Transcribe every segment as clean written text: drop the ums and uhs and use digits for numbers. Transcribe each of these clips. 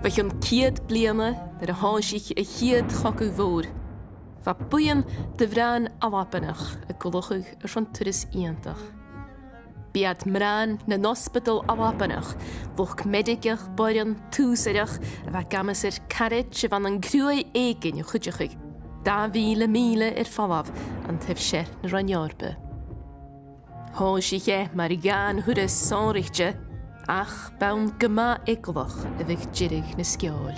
We gaan kiet bliana, der haasich a kiet choku voor. Va buien de vraan awapenach, a golochig van turis ientach. Biad mraan na hospital awapenach, loch medicach boian toeserach, va gamasir carriage van een gruai egen je chudjachig. Da wiele miele fallav, and hef sher na ranjarbe. Haasich maar gaan hures sonrichtje, ach baun gema ekelach, a vich jirig na skjol.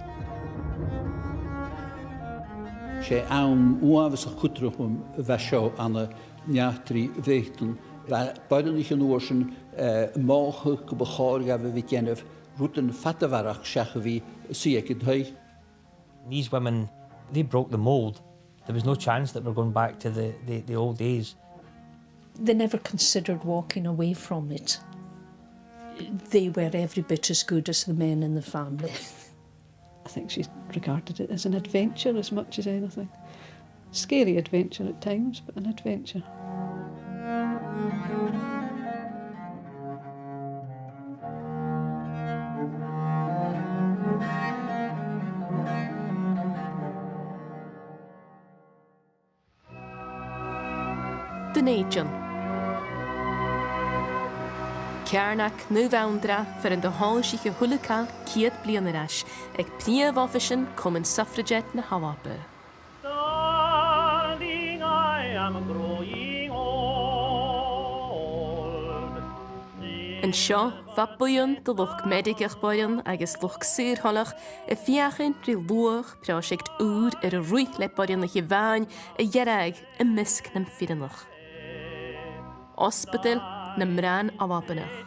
Sé an uafas a chutrachum bheitseo anna neachtrí bhéchtún. Baidan ich an uorsan mácha go bacháir gabh bhí déanamh rútan fatavarach seach bhí siacid haig. These women, they broke the mould. There was no chance that we're going back to the old days. They never considered walking away from it. They were every bit as good as the men in the family. I think she regarded it as an adventure as much as anything. Scary adventure at times, but an adventure. De Nation. Cearnach nu bhaundra for in de háisiige hullecha kiet blianaras ag príomh-offisin cumann suffragette na Hawape. Darling, I am growing old. An seo va buan de luch medigach boian agus luch sírthalach a fiachan rí luach práisicht úr a ruith le boian na bhain a dhearag a misc nam fidanach. Hospital na mrán awapanach.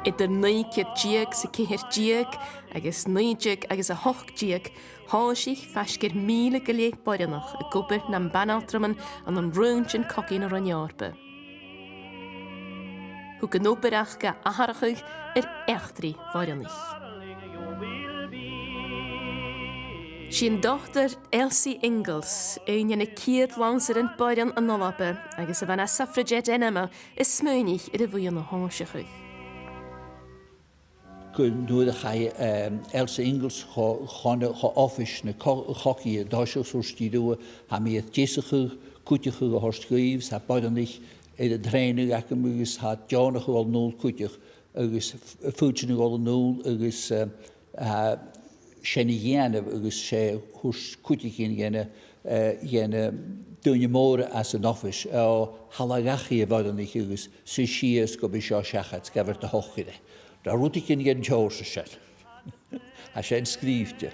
Idir naike diag sa céhir diag, agus naidjig agus a hoch diag, háisich feisgir míle goléig boiranach a gobar na banaltraman an an rúntin coci na ranjarbe. Hu ganobarach ga aharachig echtri boiranich. Sin dochter Elsie Ingalls, een in kiet langser in boiran an Hawape, agus a vanna suffragette enema is smeunig de bhuian na háisich. Kun doe de Elsie Ingalls gaan office na hockey Duitse soort die doen, ha meer jessige koetjige gehoorschreefs, ha beidenich de trainer akkemugus ha janige al nul koetjig, agus voetjene al nul, agus Shenigene agus sé hús kutigin gene dunne móre as an office halagachi a bhadanich agus sias go bisá seachat gafir de hochide. Da rútikin gen George se. A sé skrifte.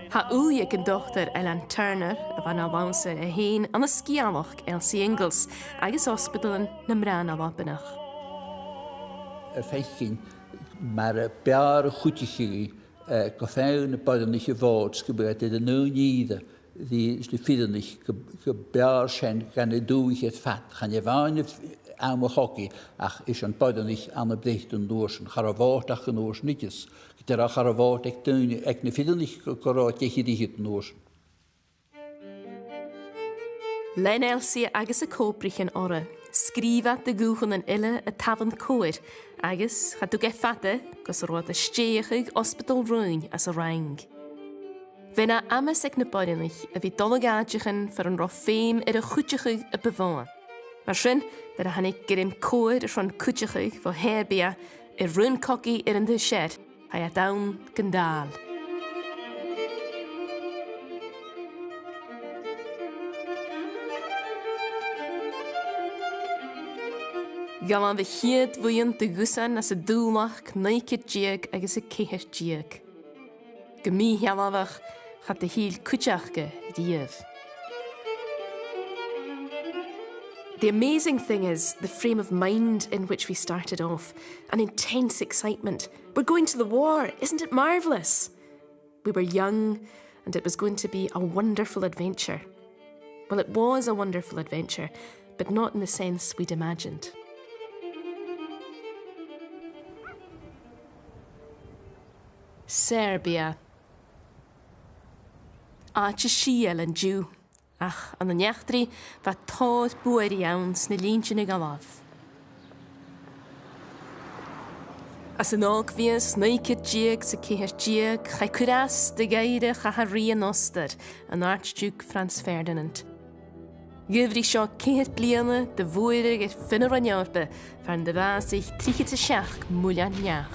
Ha uig an dochter Ellen Turner a van awanse a heen an a skiamach Elsie Ingalls agus hospitalen na mrán awapanach. Fechtin, maar beare goedje kafein padenliche woords gebeurt de nu niet. Die is de fidenich gebear zijn gaan de doe het vat. Gaan je waan aan mijn hockey. Ach is een padenich aan de bedichten doorsen. Ga woord dat genoos nietjes. Ter ga woord ik tuin ik ne fidenich karaat je die het noorsen. Len Elsie agus a cóbrich an orra. Skriva de gúchan an ille a tavan cóir, agus cha du ge fatte gus road a stéachig hospital roin as a rang. Venna amas ag na boirinich a bhí dolagáidjachan for an roféim a chuteachig a beváin. Mar sin, dar a hannig grim cóir a ron kuteachig vo herbia a rún coci an de shed, ha a dawn gandal. Galan de chiad bhuian de gusan as a dúlach naike diag agus a céhir diag. Gymí healavach chat de híl kuteachge díomh. The amazing thing is the frame of mind in which we started off. An intense excitement. We're going to the war, isn't it marvellous? We were young and it was going to be a wonderful adventure. Well, it was a wonderful adventure, but not in the sense we'd imagined. Serbia. Áte síal an dú, ach an na neachtarí bha táid buair iawn na líntse na galaf. As an ág víos naicid diag sa céhir diag, chai curas de gaire chaharí an oster, an Archduke Franz Ferdinand. Gyfri seo céhir bliana de bhuairig finnar an Eorpa, fan de bhasich tríchid sa seach múlian neach.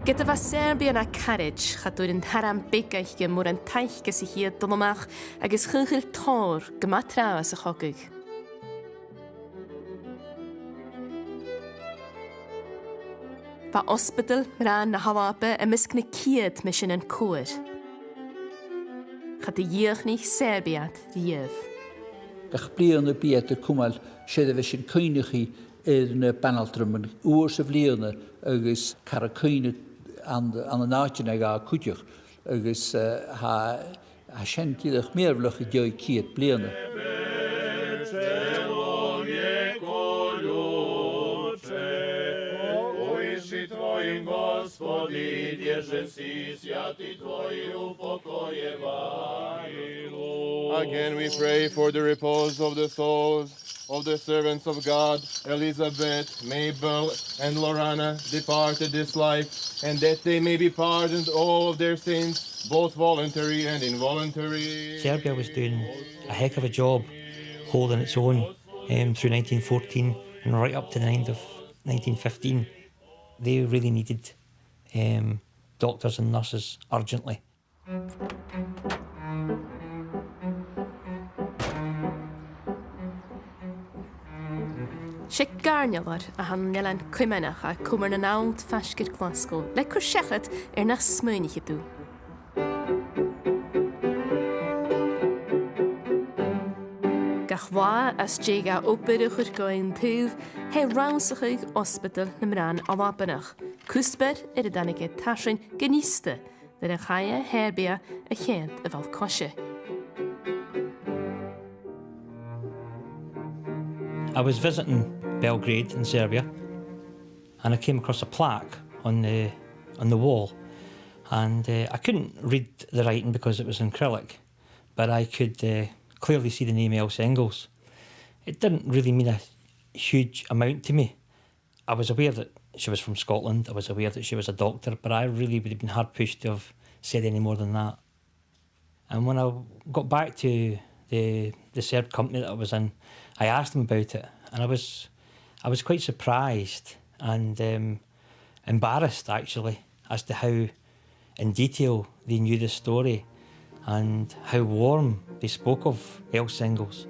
Get a bha Serbia na carriage, chatúr an haram begaich mór an taichge sa hiad donamach agus chunchil tór gymatra sa chogaigh. Ba ospedal ran na hawape a misc na ciad mis sin an cóir. Chat a dhéochnich Serbiat riamh. Gach bliana bíata cumal séad a bheith sin coinechí na banaltrum an uair sa bbliana agus cara coine an náitina a cúteach agus ha siantíadach méarblach I deo ciad bliana. Again we pray for the repose of the souls of the servants of God, Elizabeth, Mabel, and Lorana, departed this life, and that they may be pardoned all of their sins, both voluntary and involuntary. Serbia was doing a heck of a job holding its own through 1914 and right up to the end of 1915. They really needed doctors and nurses urgently. Se garnealar a han nelan cuimenach a cumar na nánt feisgir Glasgow, le cur sechat na smúniche dú. Gachwa as jéga opbeidir goin túv, he ránsachuig ospedal na mrán awapanach. Cúsber a danige tasrin geníste, a chaia herbia a chéant a bhal coshe. I was visiting Belgrade in Serbia, and I came across a plaque on the wall, and I couldn't read the writing because it was in Caileagan, but I could clearly see the name Else Engels. It didn't really mean a huge amount to me. I was aware that she was from Scotland, I was aware that she was a doctor, but I really would have been hard pushed to have said any more than that. And when I got back to the Serb company that I was in, I asked them about it, and I was quite surprised and embarrassed actually as to how in detail they knew the story and how warm they spoke of Else Engels.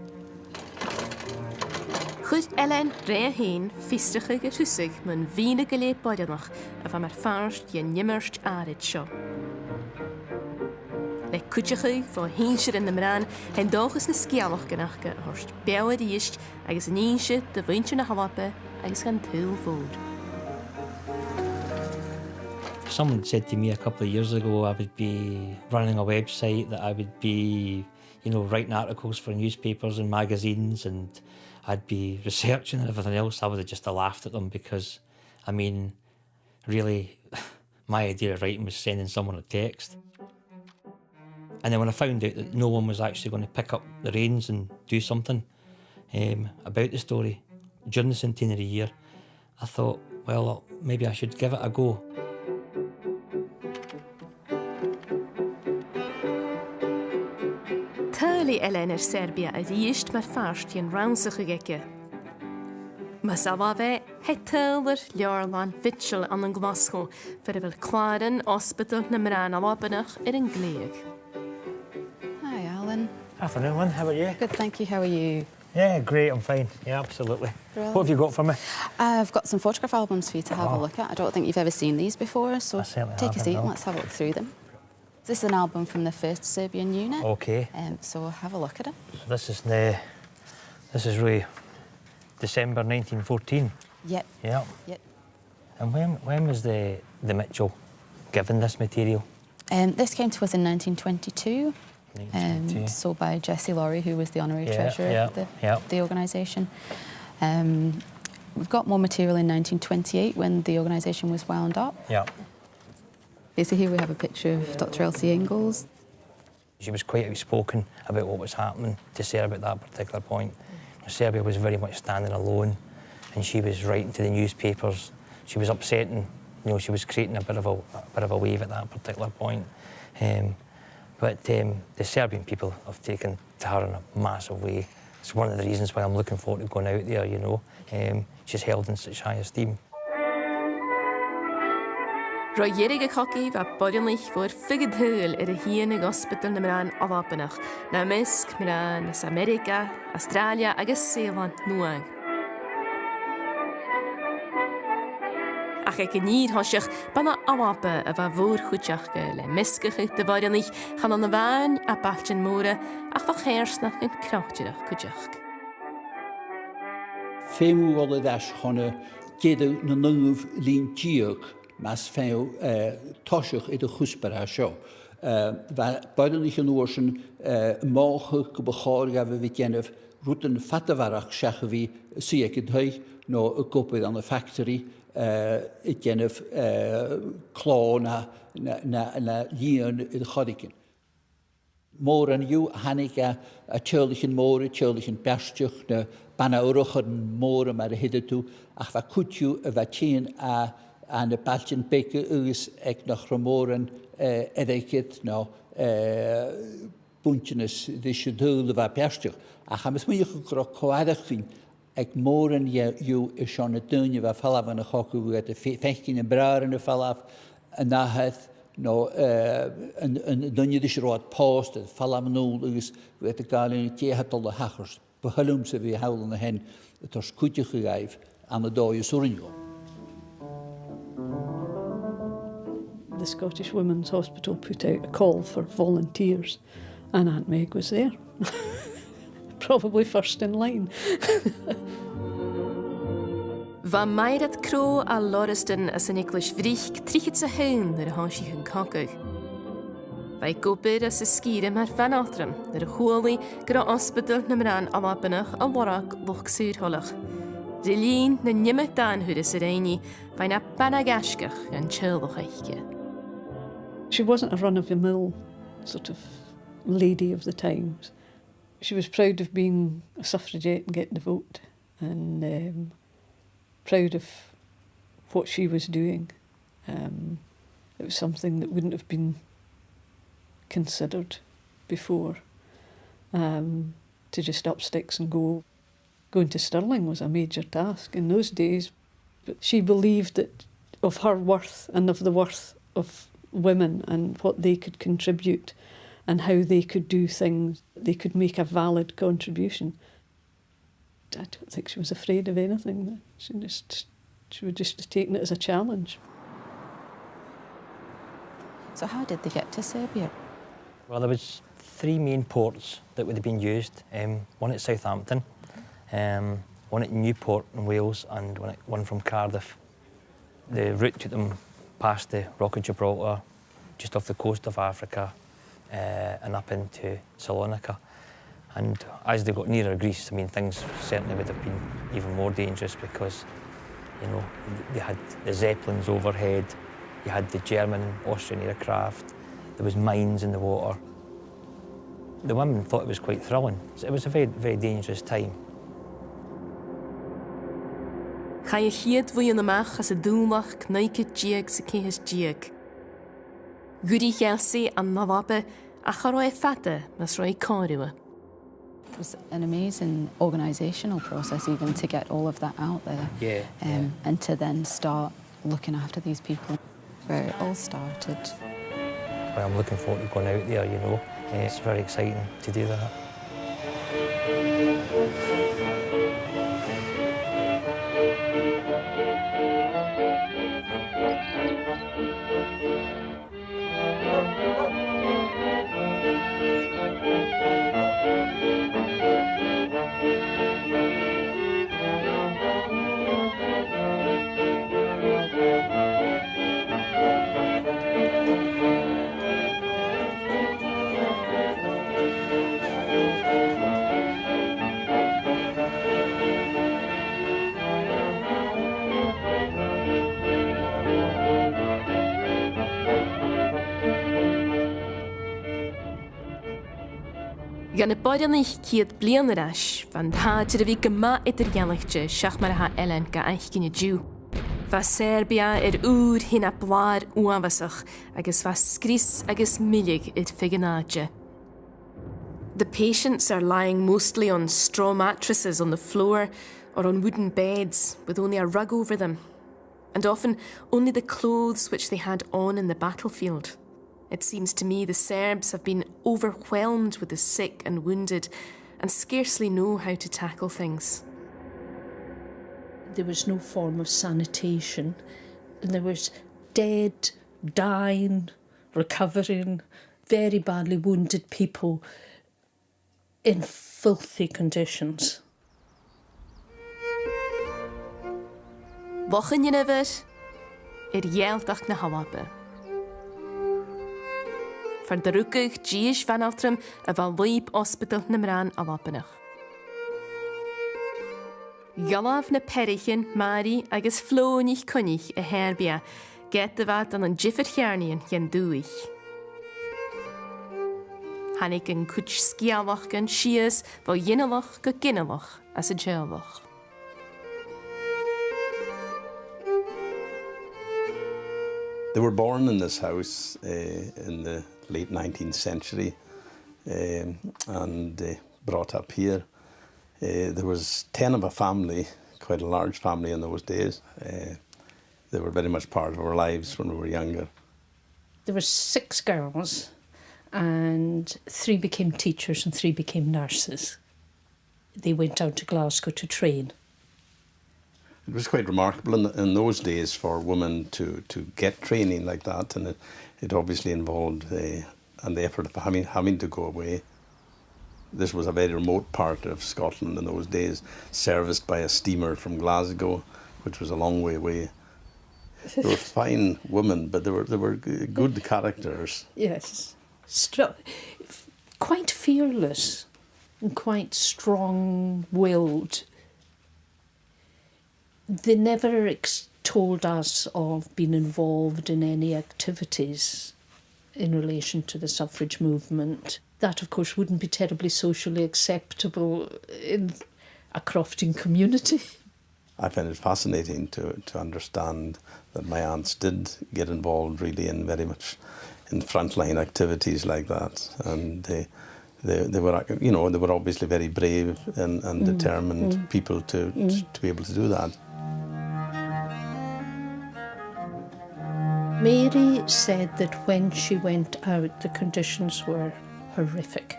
Chud Ellen ré hén fistricha go húsig man vína go lé baidanach a bha mar farst die nimmerst árid seo. Le cúteach fá héinseir in na mrán hen dógus na scialach gannachcha a horst beabhad íist agus an íse de bhainte na hawape agus gan túil fór. Someone said to me a couple of years ago I would be running a website, that I would be, writing articles for newspapers and magazines, and I'd be researching and everything else. I would have just laughed at them because, really, my idea of writing was sending someone a text. And then when I found out that no one was actually going to pick up the reins and do something about the story during the centenary year, I thought, well, maybe I should give it a go. Tálaí Ellen Serbia a ríist mar farst an ránsacha geice. Mas a bheith he tálar leorlan vitchel an Glasgow for a bhfuil cláran ospedal na mrán awapanach an Gléag. Hi, Alan. Afternoon, Lynn. How are you? Good, thank you. How are you? Yeah, great. I'm fine. Yeah, absolutely. Brilliant. What have you got for me? I've got some photograph albums for you to have a look at. I don't think you've ever seen these before, so I certainly take a haven't, seat no. and let's have a look through them. This is an album from the first Serbian unit. Okay. So have a look at it. This is really December 1914. Yep. Yeah. Yep. And when was the Mitchell given this material? This came to us in 1922. 1922. Sold by Jessie Laurie, who was the honorary treasurer of the organisation. We've got more material in 1928 when the organisation was wound up. Yeah. So here we have a picture of Dr. Elsie Engels. She was quite outspoken about what was happening to Serbia at that particular point. Serbia was very much standing alone, and she was writing to the newspapers. She was upsetting, you know, she was creating a bit of a wave at that particular point. But the Serbian people have taken to her in a massive way. It's one of the reasons why I'm looking forward to going out there, you know. She's held in such high esteem. Roi dhéirigh Chogaidh a boileannaigh fuair figad thuil ar a híana ag ospidal na mrán Albanach, na Misc, mrán nas America, Australia agus Sealand nuag. Ach ag níd thoiseach banna Alba a bheith mhór chuteach go le miscacha de boileannaigh chan an na bhain a bailtin móra ach fa chéirsnach an crachtireach chuteach. Féimú bhla deis chuna géadú na nungmh lín díog mas féu toisiach I do chuspara seo. Boileannaigh an uairsin mácha go bacháir gabh bhí déanamh rútan fatavarach seach bhí siach dheich nó a gopad an a factory I déanamh chlá na líon I Chogaidh. Mór an yw hanig a teolichin mór, teolichin bestiach na banna uruchar mór mar a hidetú ach fa cútiú a bhatín a na baltin beice agus ag nach ramóran ereikid no buntinas de sedul va bestiach ach am smíoch gro coadachfin ag móran yw sean na dúne va fallaf an a chocu a fechtin a brar an a fallaf a naheth no an dunne dis road post fallaf nul agus with a galin tehatol the hachers behalum se vi howlen hen het os kutje gegeif aan de dooie soringo. The Scottish Women's Hospital put out a call for volunteers and Aunt Meg was there. Probably first in line. Va meirat cro a Lauriston as an English vrich trichit sa haun ar a háisí an Chogaidh. Vai gobir as a skire mar van altram ar a chualaí gur a ospidal na mrán Albanach a warach loch súrholach. Rilín na nimme danhuid is a réini vai na banagaskach an childoch eiche. She wasn't a run-of-the-mill sort of lady of the times. She was proud of being a suffragette and getting the vote, and proud of what she was doing. It was something that wouldn't have been considered before. To just up sticks and go. Going to Stirling was a major task in those days, but she believed that of her worth and of the worth of women and what they could contribute and how they could do things, they could make a valid contribution. I don't think she was afraid of anything. She would just have taken it as a challenge. So how did they get to Serbia? Well, there was 3 main ports that would have been used. One at Southampton, one at Newport in Wales, and one from Cardiff. The route took them past the Rock of Gibraltar, just off the coast of Africa, and up into Salonika. And as they got nearer Greece, I mean, things certainly would have been even more dangerous because, you know, they had the Zeppelins overhead, you had the German and Austrian aircraft, there was mines in the water. The women thought it was quite thrilling. It was a very, very dangerous time. Ga je chiad fwy yn ymach as a dŵlach cnaicid diag sa cehys diag. Gwri Chelsea an Nalabe a charoi fata mas roi coriwa. It was an amazing organisational process even to get all of that out there. Yeah. And to then start looking after these people where it all started. Well, I'm looking forward to going out there, you know. It's very exciting to do that. Gan y boidan eich ciad blian yr as, fan hadr y fi gyma idir ianachta siach mar ha elen ga eich gyn y diw. Fa Serbia ŵr hyn a blar uafasach, agos fa sgris agos milig i'r ffiganadja. The patients are lying mostly on straw mattresses on the floor or on wooden beds with only a rug over them, and often only the clothes which they had on in the battlefield. It seems to me the Serbs have been overwhelmed with the sick and wounded and scarcely know how to tackle things. There was no form of sanitation. And there was dead, dying, recovering, very badly wounded people in filthy conditions. Wachen je never, jeldag na hawabe. Van de rukig Gies van Altrum a van Leib Hospital na Mran alapenach. Jalav na perichen, Mari agus flonig kunnig a herbia, get de wat an jiffertjarnien jen doeig. Hannig een kutsch skialach gan shias, vo jinnelach go ginnelach as a jelach. They were born in this house in the late 19th century and brought up here. There was 10 of a family, quite a large family in those days. They were very much part of our lives when we were younger. There were 6 girls and 3 became teachers and 3 became nurses. They went down to Glasgow to train. It was quite remarkable in those days for women to get training like that, and it obviously involved an effort of having to go away. This was a very remote part of Scotland in those days, serviced by a steamer from Glasgow, which was a long way away. They were fine women, but they were good characters. Yes, quite fearless and quite strong-willed. They never told us of being involved in any activities in relation to the suffrage movement. That, of course, wouldn't be terribly socially acceptable in a crofting community. I find it fascinating to understand that my aunts did get involved really in very much in frontline activities like that, and they were, you know, they were obviously very brave and determined people to be able to do that. Mary said that when she went out, the conditions were horrific.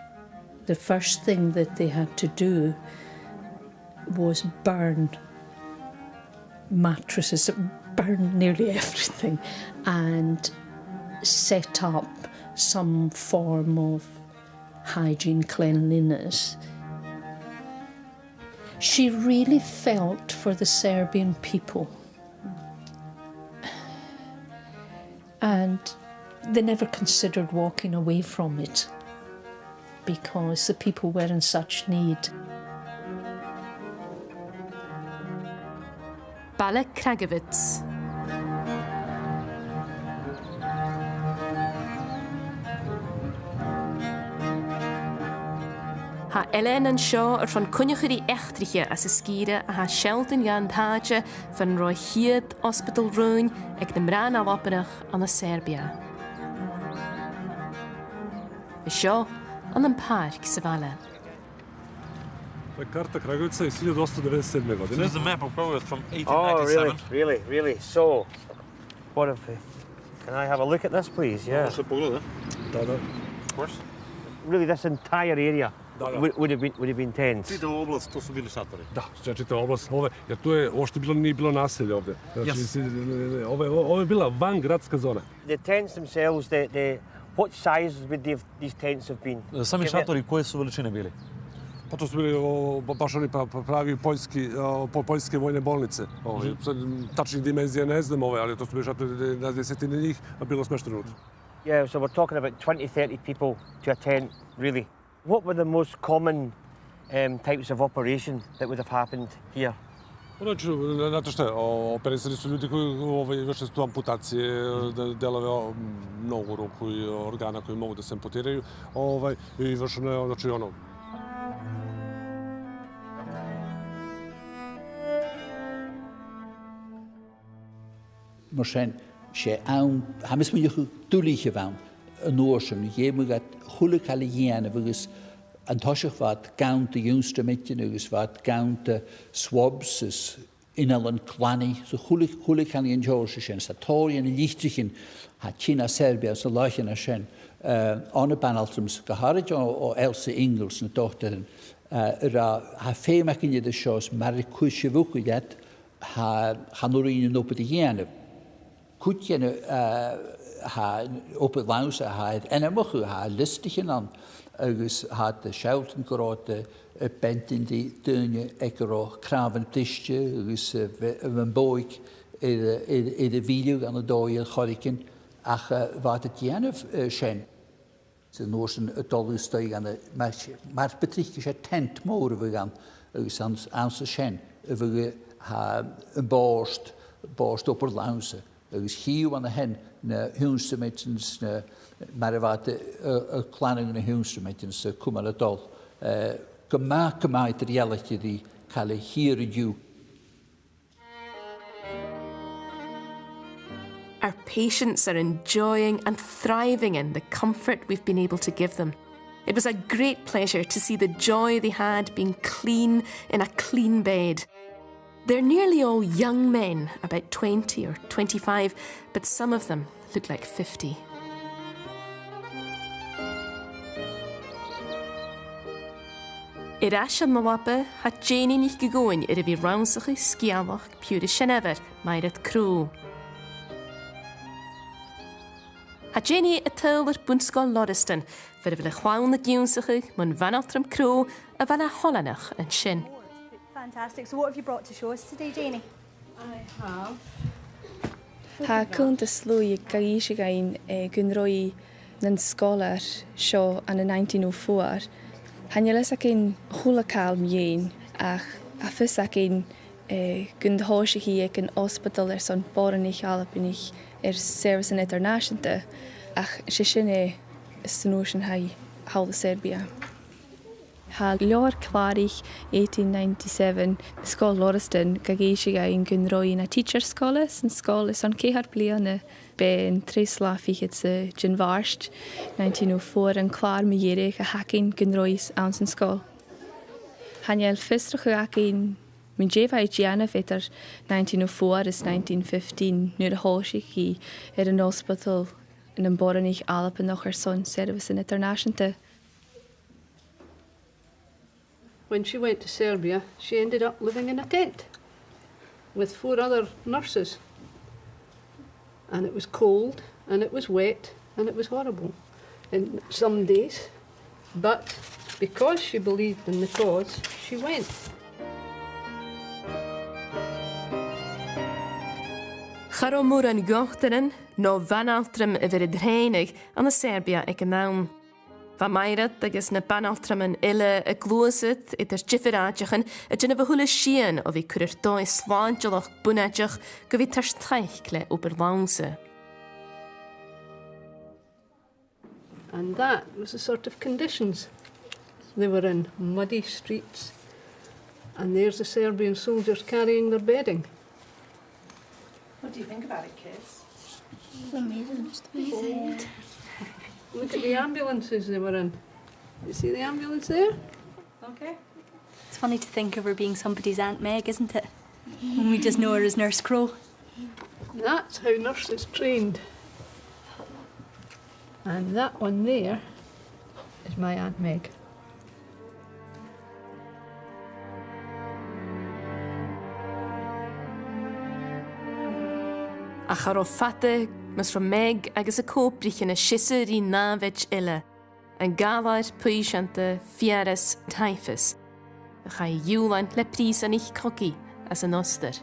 The first thing that they had to do was burn mattresses, burn nearly everything, and set up some form of hygiene, cleanliness. She really felt for the Serbian people. And they never considered walking away from it because the people were in such need. Bala Kragovitz. Ha Ellen en Shaw van Cunjacheri Echtriche as a skire a ha Sheldon Jan Taatje van Roichiad Hospital Roon ag de Mran Alapenach an a Serbia. Shaw an een park Savalla. Karta Kragovica iz 1897. godine. This is the map of Kragovic from 1897. Oh, really. So, what if... Can I have a look at this, please? Yeah. Može pogleda? Da. Of course. Really, this entire area would have been tents. Čita oblast, to su bili šatori. Da, čita oblast, jer tu je uopšte nije bilo naselje ovdje. Znači, ovo je bila van-gradska zona. The tents themselves, what size would these tents have been? Sami šatori, koje su veličine bili? Pa to su bili baš oni pravi poljske vojne bolnice. Tačnih dimenzija ne znam, ali to su bili šatori na desetine njih, a bilo smešteno unutra. Yeah, so we're talking about 20-30 people to a tent, really. What were the most common types of operation that would have happened here? Znači, znate šta je, operisani su ljudi koji vrše su amputacije, delove nogu, ruku i organa koji mogu da se amputiraju, i vršeno je, znači, mar sin sé ann hamas mu dúlíe bhain an nóirsin dhéime gat chula Caileagan agus an toiseach bhad ganta instrumentin agus bhad ganta swabs is inalan clanny so chula Caileagan George sin sa tóiríon na líchtrichin ha China Serbia sa láchan a sin anna banaltrams go háid ó Elsa Ingalls na dóchtarin ha féimach in iad seos mar cuise bhucaid ha nuíine nópa a dhéanamh. Cútchéine ha opad lausa ha enamachu ha listichin an agus ha de seiltan goráta bentin di dúine egró cravan pliste agus van bóig iad a víliú an a dóil choricin ach bhad a dhéanamh sin. Sa nósan a dóústaí an mar betricha sé tent mór a bhig an agus ansa sin a bhig an bást opar lausa. Agus hiú an a hen na húnstramitins na mar a bhad a chlánaí na húnstramitins sa cumar a dul. Go máid ar dhéalachte dí chaile hir a dú. Our patients are enjoying and thriving in the comfort we've been able to give them. It was a great pleasure to see the joy they had being clean in a clean bed. They're nearly all young men, about 20 or 25, but some of them look like 50. Iras an mawapa had Janie nicht gegoin a bhí raunsacha scialach piúda sinever mairet crú. Had Janie a tilder bunscoil Loriston for a bhfuil a chháil na giúnsacha mun vanaltram crú a bhana hollanach an sin. Fantastic. So what have you brought to show us today, Janie? I have. Tá cúnta slúi Caileagan gunroi nan scholar seo an 1904. Hannelas acin chulacal mien ach afis acin gundhóisií ag an ospedal son boranich alapinich Service International ach sé sin snúsin hála Serbia. Ha leor clárich 1897 Scóil Loriston Caileagan gunroi na teacher scolas an scóil is an céhar bliana be an tréslafichid sa Gin Varst 1904 an clár Mhoir a hacin gunrois an san scóil. Hanneal fistracha acin min jéfhaid Gianna fetar 1904 is 1915 nuair a hóisií ar an ospedal in an boranich Alba nach ar son Service International. When she went to Serbia, she ended up living in a tent with 4 other nurses. And it was cold, and it was wet, and it was horrible in some days. But because she believed in the cause, she went. Charo mór an gochtarin nó vanaltram a bhir dréinig an na Serbia ag an nám. Va mairat agus na banaltram an ile a glósit idir jifiráidechan a dynna bhthúla sian ó bhí cuirir dói sláinteach bunaideach go bhí tars taich le ober lánsa. And that was the sort of conditions. They were in muddy streets, and there's the Serbian soldiers carrying their bedding. What do you think about it, kids? It's amazing. Just amazing. Look at the ambulances they were in. You see the ambulance there? Okay. It's funny to think of her being somebody's Aunt Meg, isn't it? When we just know her as Nurse Crow. That's how nurses trained. And that one there is my Aunt Meg. A charo fatte mas from Meg agus a cóprich in a shisser í náveid ile, an galair puisianta fiaras taifas, a chai júlain le prís an ich cogi as an oster.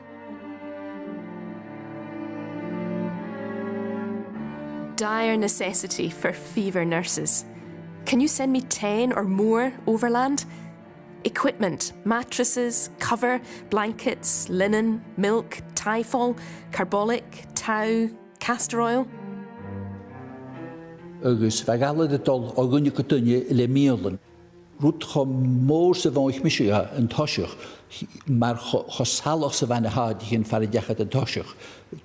Dire necessity for fever nurses. Can you send me 10 or more overland? Equipment, mattresses, cover, blankets, linen, milk, typhol, carbolic, tow, castor oil. Agus bheith galad a dul ágúine go duine le mílan. Rút chum mór sa bhaich misisiúthe an toiseach mar chosalach sa bhain hádi yn fara dechad a dosach,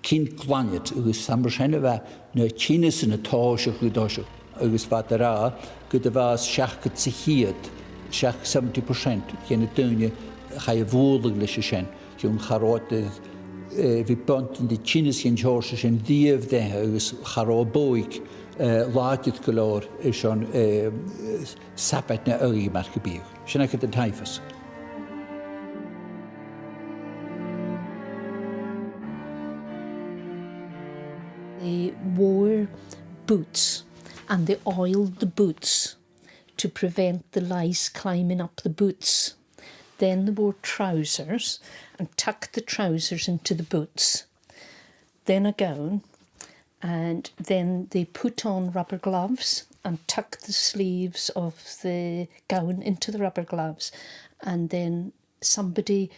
cyn glaniad, agus samar sy'n efo na chinas yn y tosach y dosach, agus fad ara, gyda fas siach gyd sychiad, siach 70%, gen y dynia chai y fwrlig lys y sy'n, yw'n charodydd, fi bont yn di chinas gen George sy'n ddiaf de, agus charo boig, láidir go leir is an sapet na ögi mar go bíh. Sinna go den taifas. They wore boots and they oiled the boots to prevent the lice climbing up the boots. Then they wore trousers and tucked the trousers into the boots. Then a gown. And then they put on rubber gloves and tucked the sleeves of the gown into the rubber gloves. And then somebody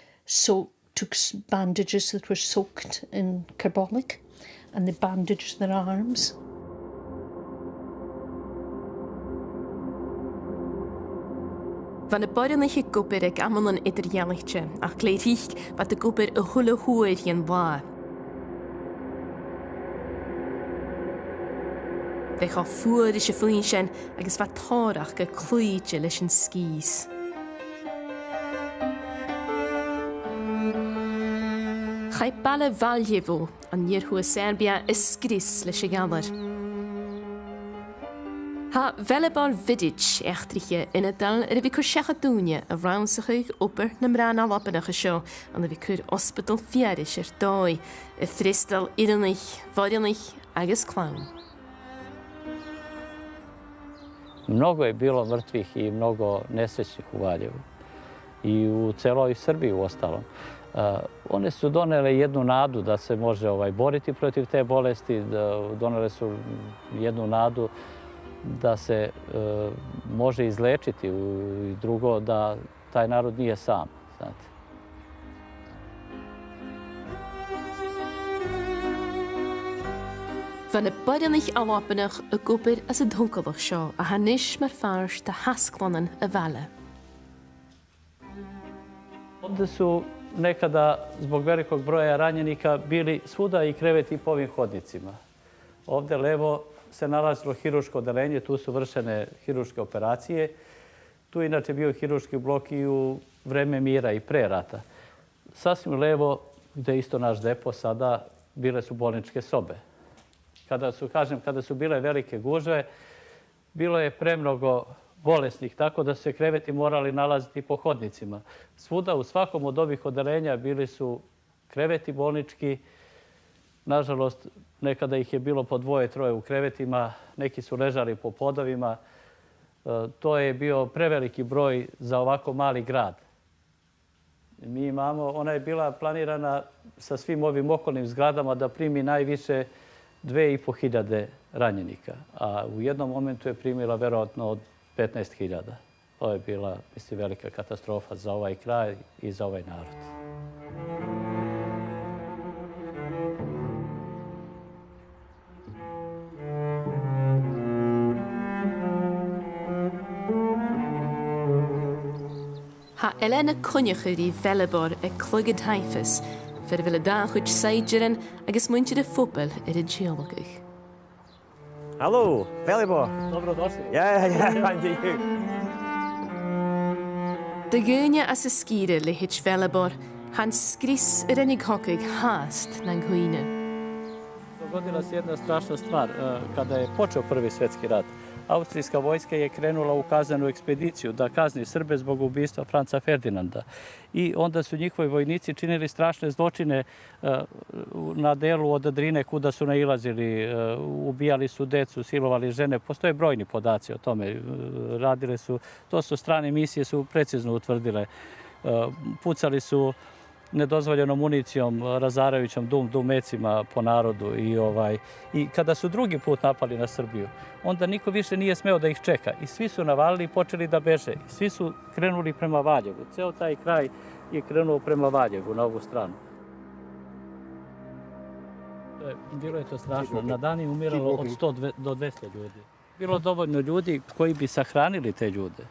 took bandages that were soaked in carbolic and they bandaged their arms. Van y boirinach y gwbyr ag amon yn idirgealachtje, ach gleirich wat y gwbyr y hwle hwyr yn wa. Fe cha fuair is y fwyn sin agus fa tárach go clúide leis an skis. Chai balle Valjevo an níorthú Serbia is scris leis a galar. Ha vellebar vidic echtriche in het dal er vi kur sechadoenje a raunsachuig opper na mraan al appenige seo an er vi kur ospital fiarischer dói a fristal irenich, varjenich agus clown. Mnogo je bilo mrtvih i mnogo nesrećnih u Valjevu i u celoj Srbiji u ostalom. One su donele jednu nadu da se može boriti protiv te bolesti, donele su jednu nadu da se može izlečiti i drugo da taj narod nije sam. Znate. Van y boirinach alwapenach y gwbyr as y donkelach seo a hanis mar fars de hasklonnen y vale. Ovde su nekada zbog velikog broja ranjenika bili svuda i kreveti po ovim hodnicima. Ovde levo se nalazilo hiruško odelenje, tu su vršene hiruške operacije. Tu je inače bio hiruški blok i u vreme mira i pre rata. Sasvim levo, gde je isto naš depo, sada bile su bolničke sobe. Kada su bile velike gužve, bilo je premnogo bolesnih, tako da su se kreveti morali nalaziti po hodnicima. Svuda, u svakom od ovih odelenja bili su kreveti bolnički. Nažalost, nekada ih je bilo po 2-3 u krevetima, neki su ležali po podovima. To je bio preveliki broj za ovako mali grad. Ona je bila planirana sa svim ovim okolnim zgradama da primi najviše 2500 ranjenika, a u jednom momentu je primila verovatno od 15.000. To je bila, mislim, velika katastrofa za ovaj kraj i za ovaj narod. Ha Elena Cunjachur i Vellebar e Chogaidh haifas, fer vil da chuid seidiren agus muintir y ffobl y geologich. Hallo, Vellebar. Dobrodošli. Yeah, thank you. De gynja as y skire le hitch Vellebar, han skris yr enig hokig haast na nghuine. Dogodila se jedna strašna stvar. Kada je počeo Prvi svjetski rat, austrijska vojska je krenula u kaznenu ekspediciju da kazni Srbe zbog ubistva Franca Ferdinanda. I onda su njihovi vojnici činili strašne zločine na delu od Drine kuda su nailazili. Ubijali su decu, silovali žene. Postoje brojni podaci o tome. Radile su, to su strane misije su precizno utvrdile. Pucali su nedozvoljenom municijom, razarajućom dumecima po narodu. I kada su drugi put napali na Srbiju, onda niko više nije smeo da ih čeka. I svi su navalili i počeli da beže. I svi su krenuli prema Valjevu. Ceo taj kraj je krenuo prema Valjevu, na ovu stranu. Bilo je to strašno. Na dan je umiralo od 100 do 200 ljudi. Bilo dovoljno ljudi koji bi sahranili te ljude.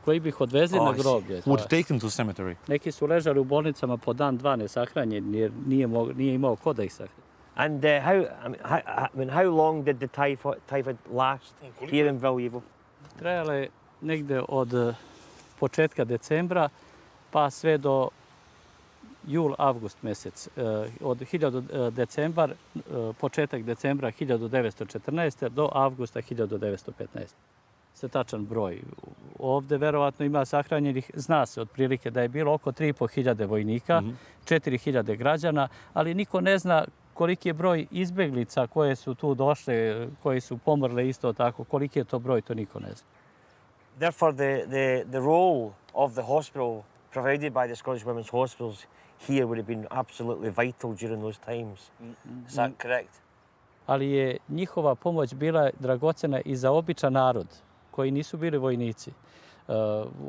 koji bi ih odvezli na groblje. Would take them to the cemetery. Neki su ležali u bolnicama po dan, dva nesahranjeni jer nije imao ko da ih sahrani. And how long did the typhoid last here in Valjevo? Trajalo je negde od početka decembra pa sve do jul-avgust mesec. Od početak decembra 1914. do avgusta 1915. Se tačan broj. Ovde verovatno ima sahranjenih, zna se otprilike da je bilo oko 3.500 vojnika, 4.000 građana, ali niko ne zna koliki je broj izbeglica koje su tu došle, koji su pomrle isto tako, koliki je to broj, to niko ne zna. Therefore, the role of the hospital provided by the Scottish Women's Hospitals here would have been absolutely vital during those times. Is that correct? Ali je njihova pomoć bila dragocena i za običan narod, koji nisu bili vojnici.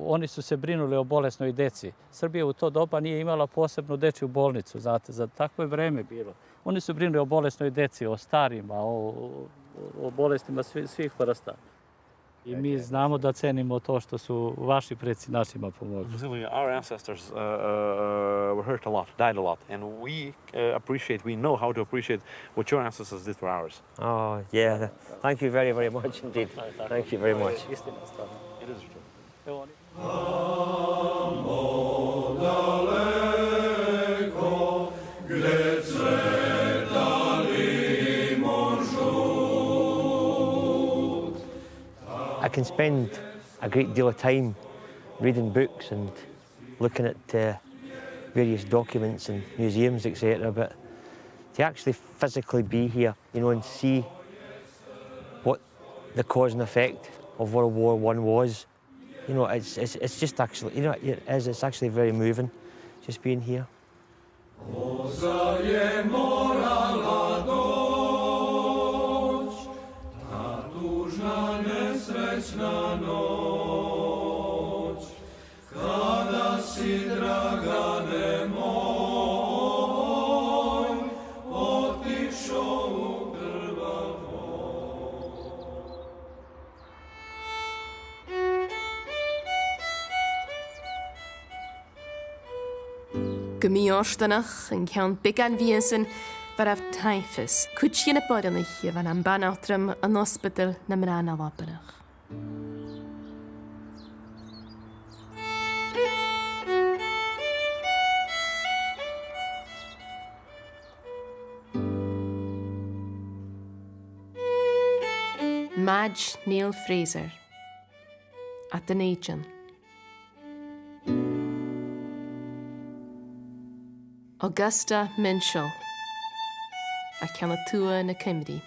Oni su se brinuli o bolesnoj deci. Srbija u to doba nije imala posebnu dečju bolnicu, znate, za takvo je vreme bilo. Oni su brinuli o bolesnoj deci, o starima, o bolestima svih vrsta. I mi znamo da cenimo to što su vaši preci našima pomogli. Our ancestors were hurt a lot, died a lot, and we know how to appreciate what your ancestors did for ours. Oh, yeah. Thank you very, very much indeed. Thank you very much. It is true. I can spend a great deal of time reading books and looking at various documents and museums, etc. But to actually physically be here, and see what the cause and effect of World War I was, it's just actually, it's actually very moving, just being here. Nesrećna noć, kada si, Dragane moj, otišao u grba tvoj. Gymiostanach yn cawn bigan fiesyn var af typhus, kutschien bodynich van am banatrum an hospital na mrana wapenach. Madge Neil Fraser at the Nation. Augusta Minshall a Canatua na Cymru.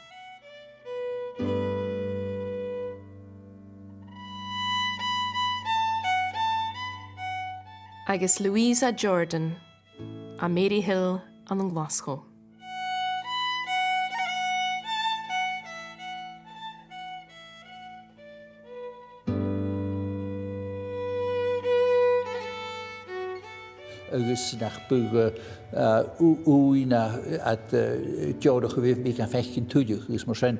Agus Louisa Jordan a Mary Hill an Glasgow. Agus nach buge úina at teoch go bhíh mí an fecinn túideach, agus mar sin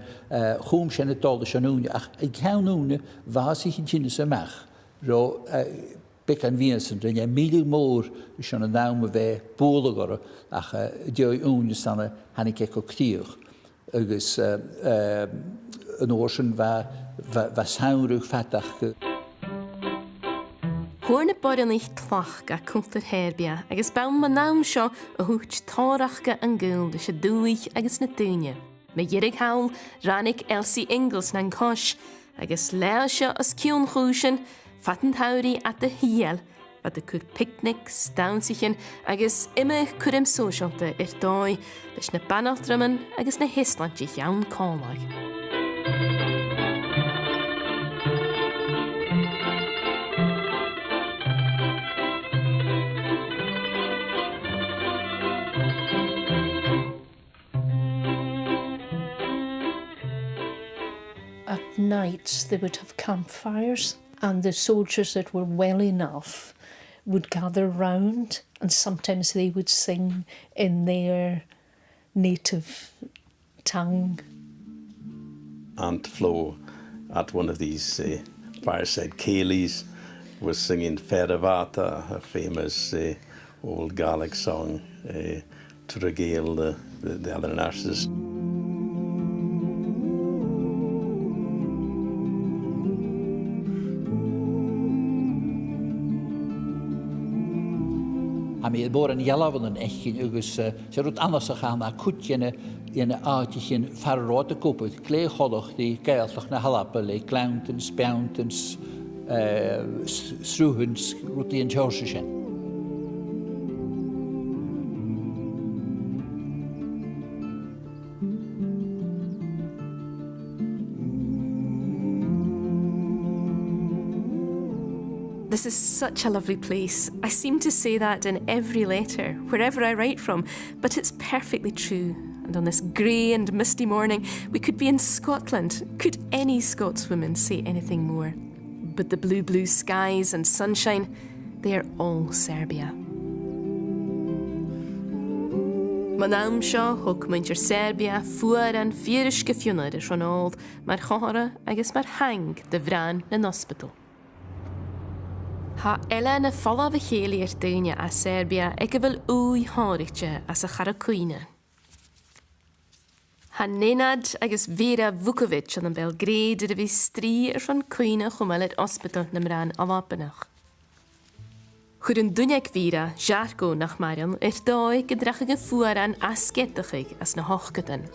chum sin atála seúne ach ag ceanúne bhásí tíine amach ro bec an vísan rinne míle mór sin an náma bheith bólagara ach deoh úne sanna hanig go ctíoch agus an orsin bheit saoirúch fetach. Hórna bodanich tlach ga cúntar hérbia, agus baum man nám seo a húcht tárachga an gúil de se dúich agus na dúine. Me dhérig hawl rannig Elsie Ingalls na cos, agus léir seo as ciún chúsin, fatan taurí at de hiel, wat de cur picnics, downsichen, agus imime curim sóisialta dói, leis na banachtraman agus na hislandji jaun cálaig. At night they would have campfires and the soldiers that were well enough would gather round and sometimes they would sing in their native tongue. Aunt Flo at one of these fireside Caileaghs was singing Feravata, a famous old Gaelic song, to regale the other nurses. A mi bor yn ialafon yn echin agus se rwyd anas a chan a cwtien yn aatich yn farrod y gwbwyd gle cholwch di gaelach na halapa le glauntens, biauntens, srwhens rwyd di yn tjawsysyn. This is such a lovely place. I seem to say that in every letter, wherever I write from, but it's perfectly true. And on this grey and misty morning, we could be in Scotland. Could any Scotswoman say anything more? But the blue, blue skies and sunshine, they are all Serbia. Man naam seo thug muintir Serbia fuair an fírisce fiúnar is an áld mar chóra agus mar hang de bhrean na hospital. Tá eile na fola bh chéala ar daine a Serbia ag go bhfuil úi háirite as a characuine. Tá Nenad agus Vera Vukovic an Belgrade a bhí strí ar an cuine chumáile hospital na mrán Albanach. Chur an duineag Vera, Jarko nach Marian, ar dói go dracha go fuair an ascetaigh as na hochgadan.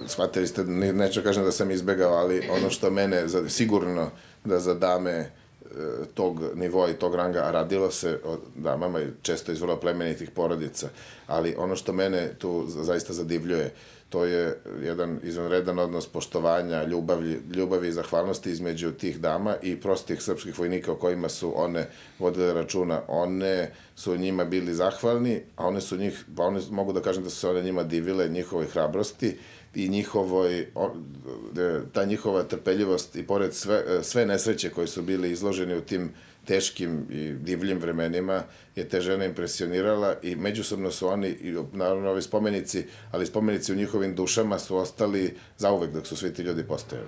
Shvatili ste, neću kažem da sam izbegao, ali ono što mene sigurno da za dame tog nivoa i tog ranga, a radilo se o damama često iz vrlo plemenitih porodica, ali ono što mene tu zaista zadivljuje, to je jedan izvanredan odnos poštovanja, ljubavi i zahvalnosti između tih dama i prostih srpskih vojnika o kojima su one vodile računa. One su njima bili zahvalni, a one su njih, pa one mogu da kažem da su se one njima divile njihovoj hrabrosti i ta njihova trpeljivost i pored sve nesreće koje su bili izloženi u tim teškim i divljim vremenima je te žene impresionirala i međusobno su oni, naravno ovi spomenici, ali spomenici u njihovim dušama su ostali zauvek dok su svi ti ljudi postojali.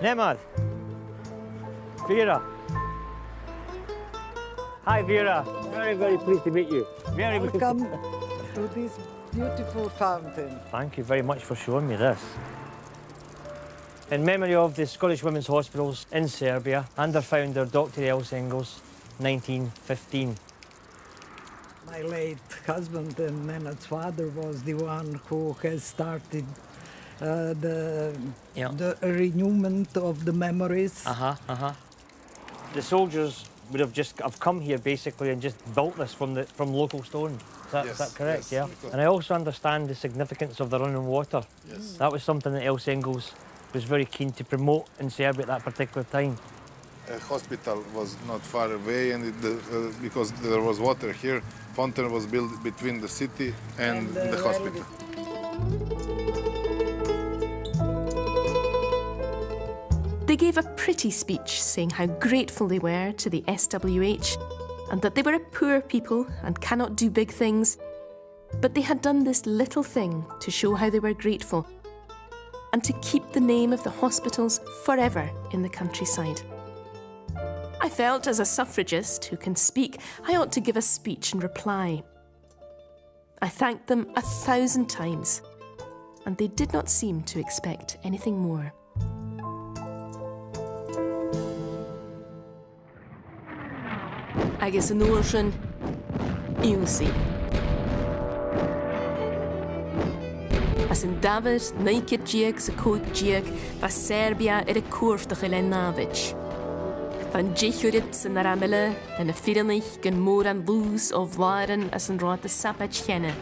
Nemad! Vera! Hi Vera! Very, very pleased to meet you. Welcome to this beautiful fountain. Thank you very much for showing me this. In memory of the Scottish Women's Hospitals in Serbia and their founder, Dr. Else Engels, 1915. My late husband and Nenad's father was the one who has started the renewment of the memories. The soldiers would have come here basically and just built this from local stone. Is that correct? Yes. Yeah. And I also understand the significance of the running water. Yes. That was something that Else Engels was very keen to promote in Serbia at that particular time. A hospital was not far away, and because there was water here, fountain was built between the city and the hospital. They gave a pretty speech saying how grateful they were to the SWH and that they were a poor people and cannot do big things, but they had done this little thing to show how they were grateful and to keep the name of the hospitals forever in the countryside. I felt as a suffragist who can speak, I ought to give a speech in reply. I thanked them 1,000 times, and they did not seem to expect anything more. Agus an ocean, Iwsi. As in David, Naikid Jiag, sa Coig Jiag, va Serbia a cuairtach le Návic. Van Jichurit in Aramile, and a Firenich, gan Mhoir an Lús o Vlaren as an Rata Sapach Chenne.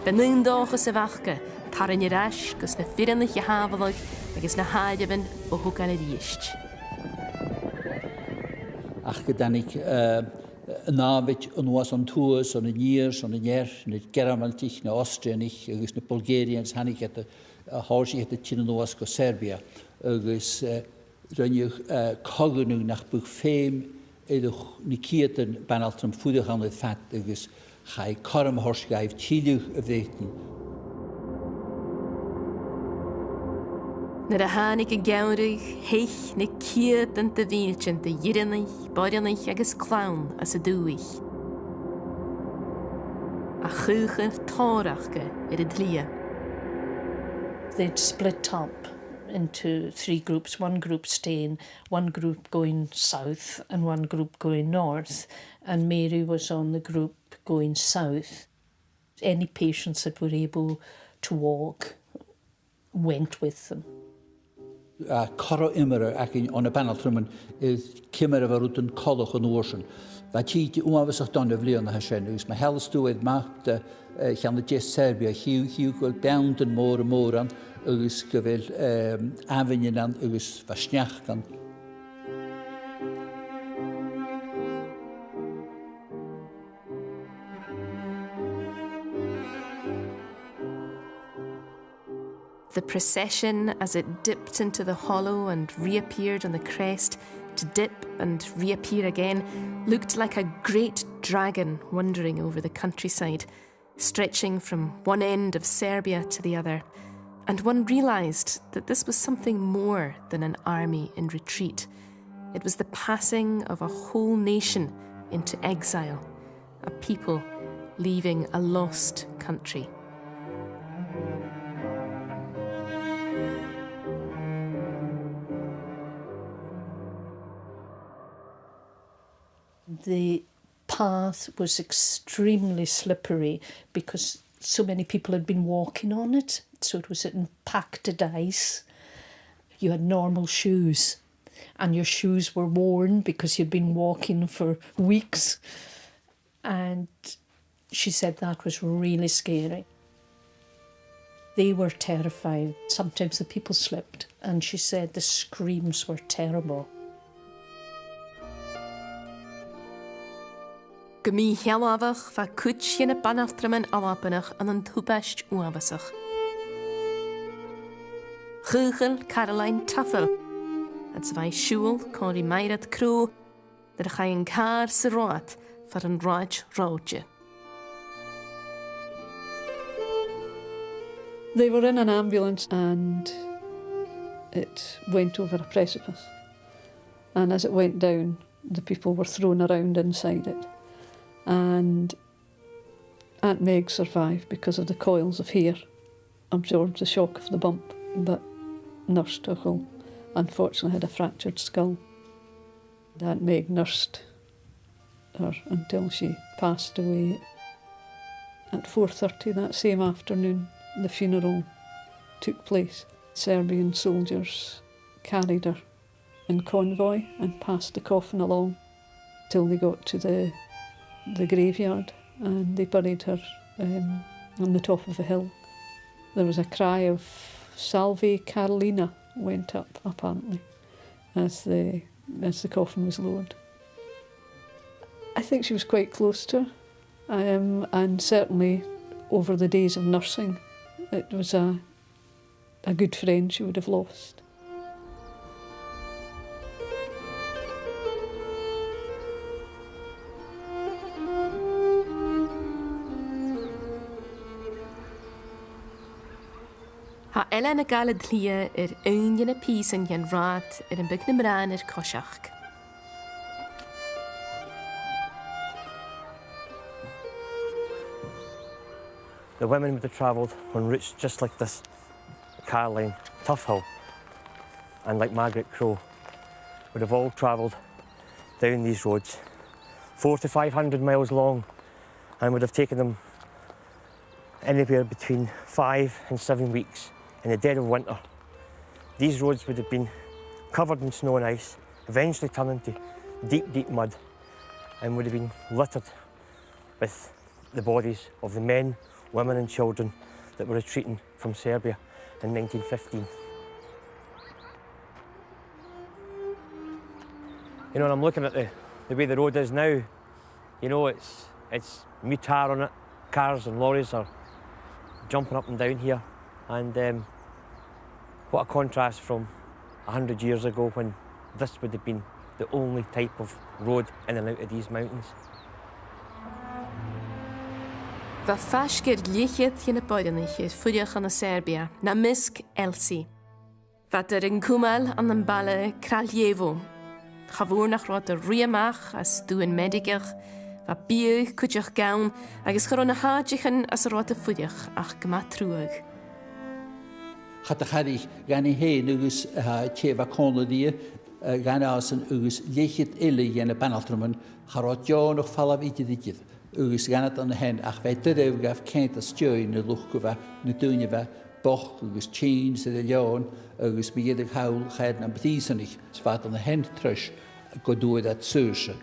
Ben Dochas a Vachke, Taran Yerash, gus na Firenich a Havelag, agus na Haideben o Hukale Riist. Ach gedanig Návic an was an Tuas, an Niers, an Nier, na Geramaltich, na Austrianich, agus na Bulgarians, hannig at a Horsi at the Chinoas go Serbia, agus Rynnych coganú nach buch féim Edrych ni ciatan banaltram fwydych an y ffat agos chai coram horsgaif tiliwch y feitn. Nyr a hanig y gawrig, heich na ciat yn dy fynchyn dy yrinich, borianich agos clawn as y dwych. A chwchyn torachge y dlia. They'd split up into 3 groups, one group staying, one group going south and one group going north, and Mary was on the group going south. Any patients that were able to walk went with them. Coro imara ac on y banal trwmyn is cymer efo rwyd yn colwch yn orsyn. Fa ti di umafysach don y flion na hysyn, ys mae helstwyd macht llan y jes Serbia, hiw gweld biawnd yn môr an, ys gyfel afynyn an, ys fasniach gan. The procession, as it dipped into the hollow and reappeared on the crest, to dip and reappear again, looked like a great dragon wandering over the countryside, stretching from one end of Serbia to the other. And one realised that this was something more than an army in retreat. It was the passing of a whole nation into exile, a people leaving a lost country. The path was extremely slippery because so many people had been walking on it, so it was in packed ice. You had normal shoes, and your shoes were worn because you'd been walking for weeks. And she said that was really scary. They were terrified. Sometimes the people slipped, and she said the screams were terrible. Gymí helafach va kutschen y banaftramen alapanach an an thubest uavasach. Chugel Caroline Taffel. Het zwaai sjoel kon die meirat kroe, dat ga een kaar se rood voor een rood roodje. They were in an ambulance and it went over a precipice. And as it went down, the people were thrown around inside it. And Aunt Meg survived because of the coils of hair, absorbed the shock of the bump, but Nurse Tuchel unfortunately had a fractured skull. Aunt Meg nursed her until she passed away. At 4:30 that same afternoon, the funeral took place. Serbian soldiers carried her in convoy and passed the coffin along till they got to the graveyard, and they buried her on the top of a hill. There was a cry of Salve Carolina went up, apparently, as the coffin was lowered. I think she was quite close to her, and certainly over the days of nursing, it was a good friend she would have lost. Ha Ellen y gael y dlia union y pys yn jan rad yn byg na mran cosiach. The women would have travelled on routes just like this, Caileagan, Tuffhill, and like Margaret Crowe, would have all travelled down these roads, 400 to 500 miles long, and would have taken them anywhere between 5 and 7 weeks in the dead of winter. These roads would have been covered in snow and ice, eventually turned into deep, deep mud, and would have been littered with the bodies of the men, women and children that were retreating from Serbia in 1915. You know, when I'm looking at the way the road is now, you know, it's mutar on it. Cars and lorries are jumping up and down here, and what a contrast from 100 years ago when this would have been the only type of road in and out of these mountains. Va fasgur lichiad yn y boedynich i'r ffwdiach yn y Serbia, na misg Elsie. Va der yn cwmal an yn bale Caileagan. Chafwr nach rod y rhiamach as dŵn medigach, va biw cwdiach gawn, agos chron y hadjich yn as rod y ffwdiach ach gyma trwag. Chad a charig gan I hen agus tef a conladie, gan as yn agus lichiad ili gan y banaltrymyn, charod John o'ch falaf I dydygydd. Agus ganad an hen ach fe dyref gaf cent a stioen y lwch gyfa na dwynia fe boch agus chyn sydd y leon agus mi gydag hawl chaid na byddisanich sfad an hen trys godwyd at syrse.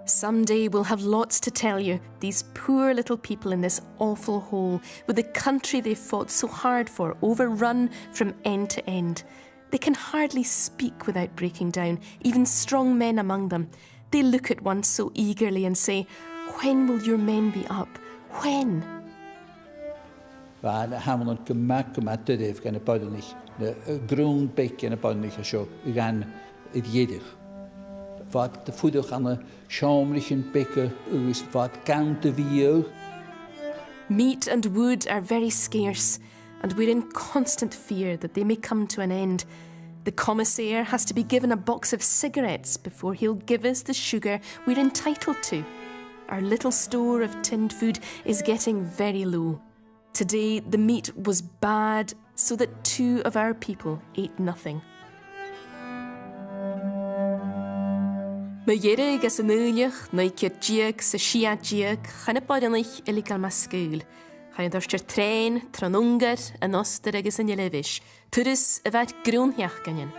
Someday we'll have lots to tell you, these poor little people in this awful hole, with the country they've fought so hard for, overrun from end to end. They can hardly speak without breaking down, even strong men among them. They look at one so eagerly and say, when will your men be up? When? Waar hamon gemaakt dyref gan y bodenich, de groen bek gan y bodenich a sio, gan y diedig. Wat de voedig aan de schaamlichen bekken, is wat count de view. Meat and wood are very scarce, and we're in constant fear that they may come to an end. The commissaire has to be given a box of cigarettes before he'll give us the sugar we're entitled to. Our little store of tinned food is getting very low. Today, the meat was bad, so that 2 of our people ate nothing. Mhoir gas yn uliach, naicio'r diag sa siad diag, chan y bodenich iligal ma sgwyl. Chain dorstio'r tren, tranungar, yn oster agos yn ylefish. Turys y fad grwnhiach ganyan.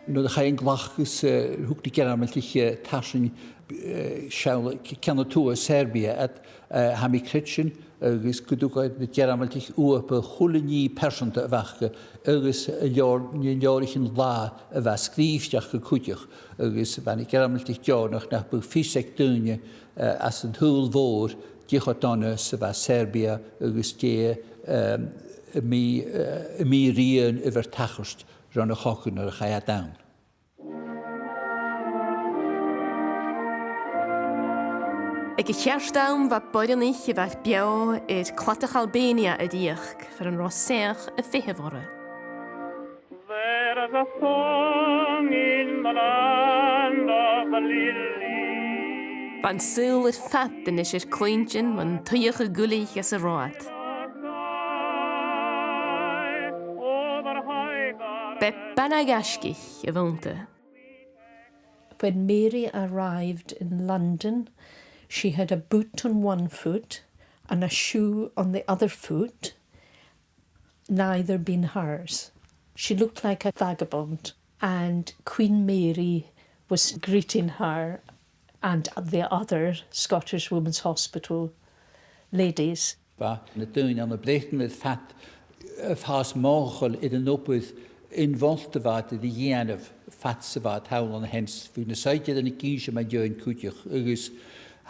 No, chain glachus hwg ni gerameltich tasyn siawl canatúa Serbia at hami critsin agus gudúgaid na gerameltich uapa chulaní persanta vachga agus leorich yn la a va skriftiach go cútiach agus van gerameltich jonach nach bu fisek dúne as yn húl fór dichodonna sa va Serbia agus die mi rian yfir tachast ran a chocyn ar a chaya dawn. Ag y chearstawn va bodenich I fach biao clatach Albania y diach for yn rosech y fehefore. There's a song in the land of the lily. Van syl yr fat yn eisiau clwyntyn van tuiach y gwlich as y road. Be banagashkich y fwnta. When Mary arrived in London, she had a boot on one foot and a shoe on the other foot, neither being hers. She looked like a vagabond, and Queen Mary was greeting her and the other Scottish Women's Hospital ladies. Na dyn an y breithn with fat fas mochel in an opwydd involved wat the yen of fat savat hawl on hens fu na saide yn y gysio mae joen cwtiach agus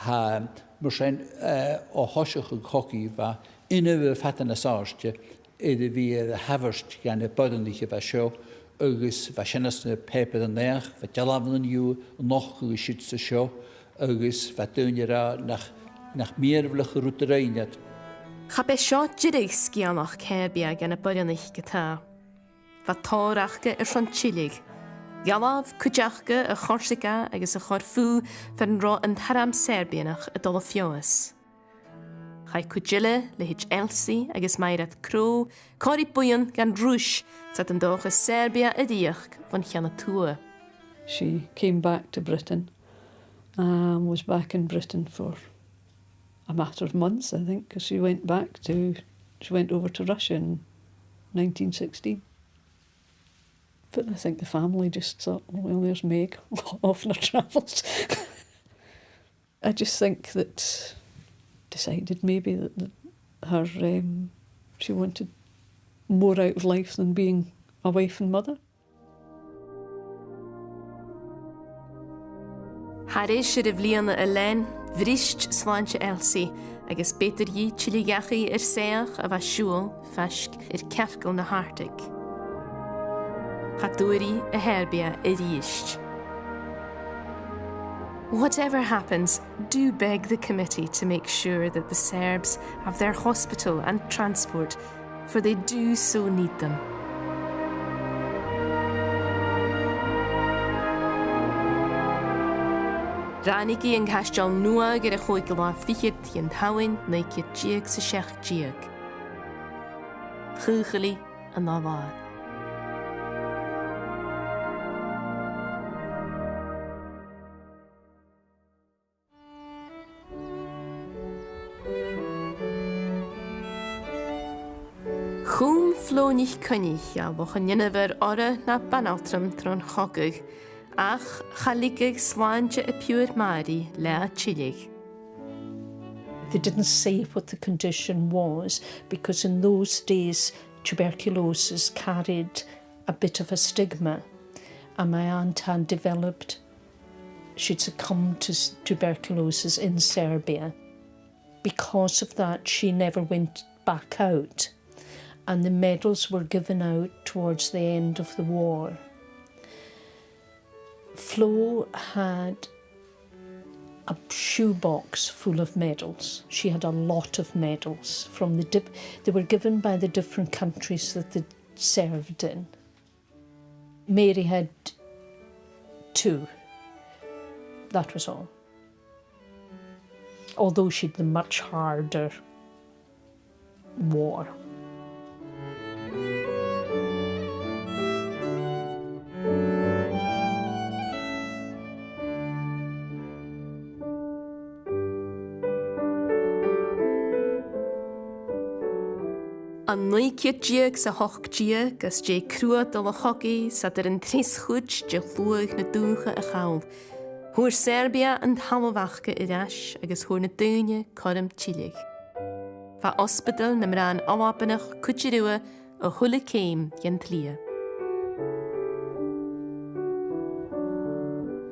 ha mysen o hosiach yn coci va inne fat yn asarste iddi fi haverst gan y bodenliche va sio agus va sienas na peper yn neach va jalafn yn yw noch gysit sa sio agus va dynira nach meervlich rwtreiniad. Cha be sio jirig sgianach cerbia gan y bodenich gyda. Va tórachge rhan chilig. Galaf cwjachge y chorsica agos y chorfw fe'n ro yn haram Serbianach y dol o fioes. Chai cwjile le hich Elsie agos mairat cro, cori bwyon gan rwys sat yn doch y Serbia y diach van chiana tua. She came back to Britain and was back in Britain for a matter of months, I think, because she went over to Russia in 1916. But I think the family just thought, well, there's Meg, off on her travels. I just think that decided maybe that her she wanted more out of life than being a wife and mother. Harry should have Leona Elen, vrist slantje Elsie, agus beter yi chiligachi seach a va shul, fashk kerkel na hartig. Haduri a herbia iriist. Whatever happens, do beg the committee to make sure that the Serbs have their hospital and transport, for they do so need them. Ránigi yn castal nua gyda chwy gyda fichyd yn tawyn neu gyda sa siach diag. Chwcheli yn afar. Chwm flónich cynnig a bochan ynnyfer ora na banaltram tron Chogaidh, ach chaligig swaanja a pure mari le chillig. They didn't say what the condition was because in those days tuberculosis carried a bit of a stigma, and my aunt had developed, she'd succumbed to tuberculosis in Serbia. Because of that, she never went back out, and the medals were given out towards the end of the war. Flo had a shoebox full of medals. She had a lot of medals from they were given by the different countries that they served in. Mary had 2. That was all. Although she'd the much harder war. An nuikiad diag sa hoch diag as je cruad al a chogi sa yn tris chwyd je lwag na dúcha a chawl. Hwyr Serbia yn hamawachca I rash agus hwyr na dúine corym tilig. Fa ospedal na mran awapanach cwtjirua a hwle ceim yen tlia.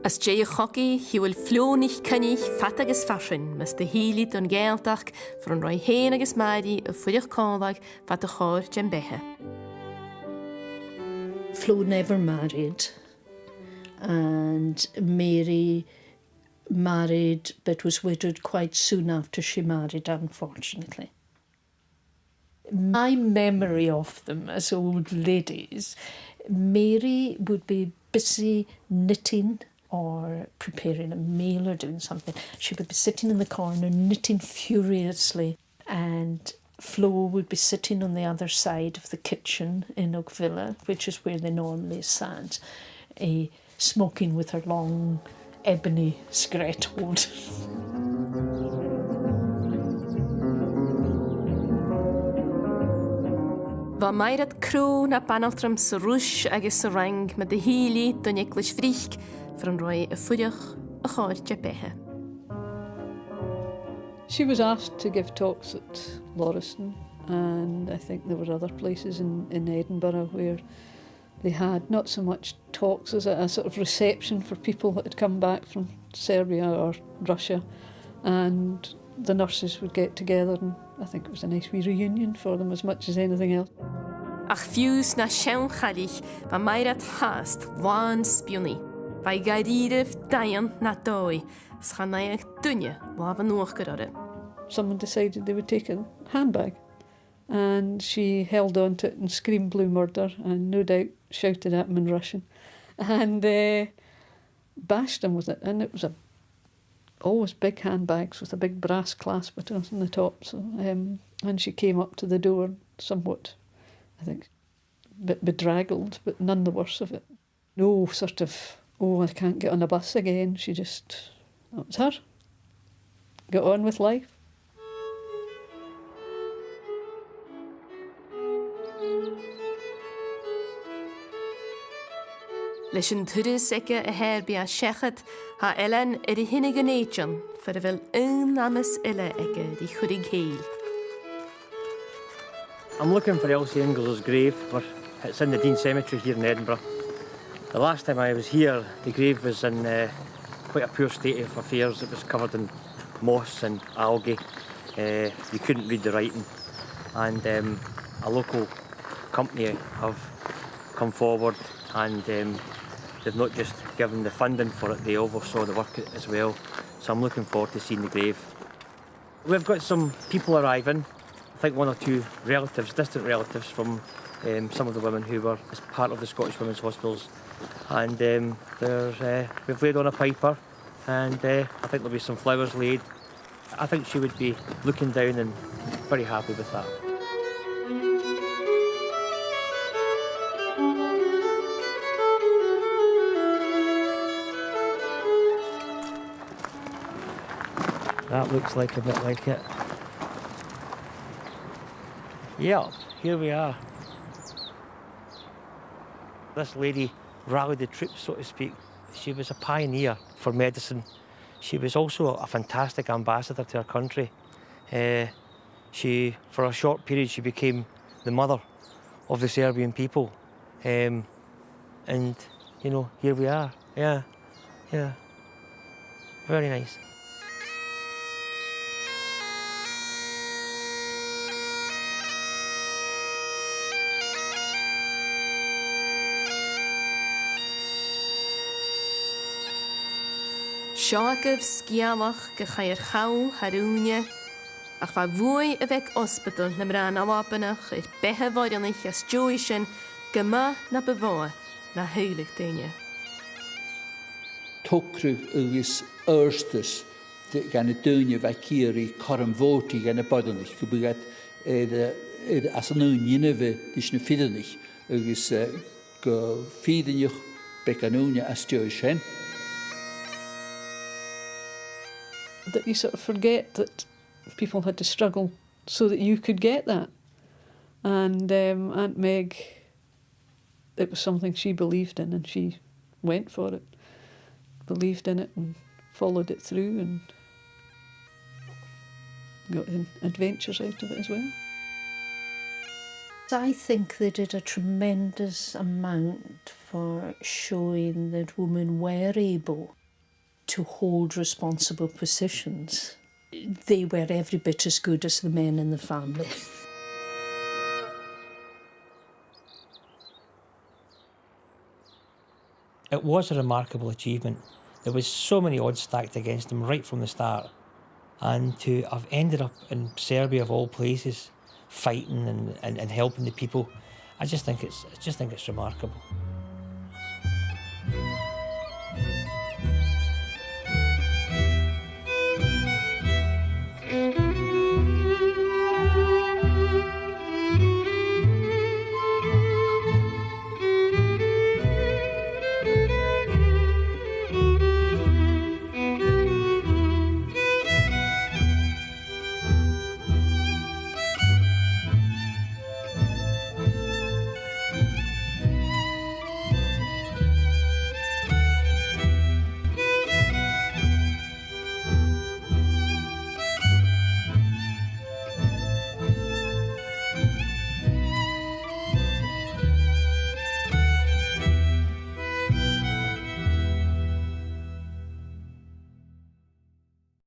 As je chogi hi wil flónich cynnig fat agus fashion mas de hílid an gealdach fron roi hen agus maidi a fwyach cálag fat a chor jen behe. Flo never married, and Mary married but was widowed quite soon after she married, unfortunately. My memory of them as old ladies, Mary would be busy knitting or preparing a meal or doing something. She would be sitting in the corner knitting furiously, and Flo would be sitting on the other side of the kitchen in Oakvilla, which is where they normally sat, smoking with her long ebony cigarette hold. Va meirat cro na banaltram sa rúsh agus sa rang me de híli don eklis frich fron roi a fwyach a chor je behe. She was asked to give talks at Lauriston, and I think there were other places in Edinburgh where they had not so much talks as a sort of reception for people that had come back from Serbia or Russia, and the nurses would get together, and I think it was a nice wee reunion for them as much as anything else. Ach fiús na sean chalich va meirat haast waan spioni. Va gairif dayan na dói schanaiach dunne wa van noach gerade. Someone decided they would take a handbag, and she held on to it and screamed blue murder, and no doubt shouted at him in Russian, and bashed him with it. And it was always big handbags with a big brass clasp on the top. So, and she came up to the door somewhat, I think, a bit bedraggled, but none the worse of it. No sort of, oh, I can't get on a bus again. She just, that was her. Got on with life. Leis an turas ige a herbia shechad ha Ellen I hinnig an éijan for a bhfuil amas ille ige di churig héil. I'm looking for Elsie Ingalls' grave. It's in the Dean Cemetery here in Edinburgh. The last time I was here, the grave was in quite a poor state of affairs. It was covered in moss and algae. You couldn't read the writing. And a local company have come forward and they've not just given the funding for it, they oversaw the work as well. So I'm looking forward to seeing the grave. We've got some people arriving, I think 1 or 2 relatives, distant relatives from some of the women who were as part of the Scottish Women's Hospitals. And we've laid on a piper, and I think there'll be some flowers laid. I think she would be looking down and very happy with that. That looks like a bit like it. Yeah, here we are. This lady rallied the troops, so to speak. She was a pioneer for medicine. She was also a fantastic ambassador to her country. For a short period, she became the mother of the Serbian people. And, you know, here we are. Yeah, yeah. Very nice. Seagah sciamach go chair chaw harúne, ach fa fwy y fec ospedal na mran awabanach bethe fodionich as Joishin gyma na befoa na heilig daine. Tucrug agus erstes gan y dwnia fa ciri coram foti gan y bodonich gybygad as yn yw'n fe dys na ffyddonich agus go ffyddonich bec an ywnia as Joishin. That you sort of forget that people had to struggle so that you could get that. And Aunt Meg, it was something she believed in, and she went for it, believed in it and followed it through and got adventures out of it as well. I think they did a tremendous amount for showing that women were able to hold responsible positions. They were every bit as good as the men in the family. It was a remarkable achievement. There was so many odds stacked against them right from the start. And to have ended up in Serbia of all places, fighting and helping the people, I just think it's remarkable.